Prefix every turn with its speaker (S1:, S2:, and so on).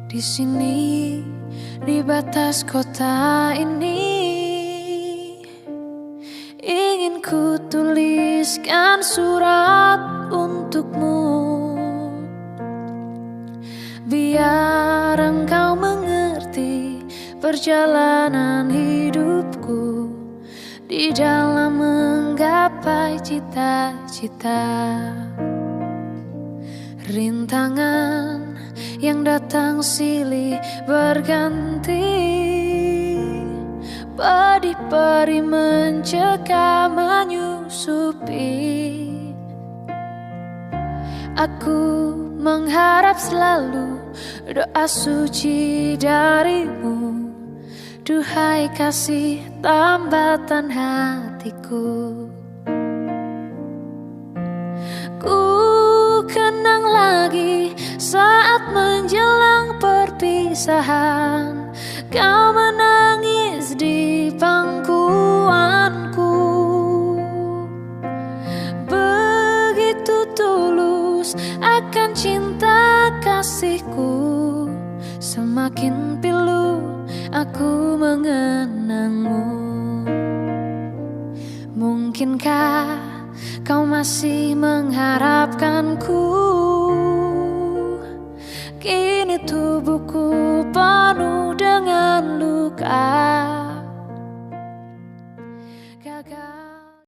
S1: Di sini, di batas kota ini, ingin ku tuliskan surat untukmu, biar engkau mengerti perjalanan hidupku di dalam menggapai cita-cita. Rintangan yang datang silih berganti, pedih-perih mencekam menyusupi. Aku mengharap selalu doa suci darimu, duhai kasih tambatan hatiku. Ku kenang lagi saat menjelang perpisahan, kau menangis di pangkuanku. Begitu tulus akan cinta kasihku, semakin pilu aku mengenangmu. Mungkinkah kau masih mengharapkanku?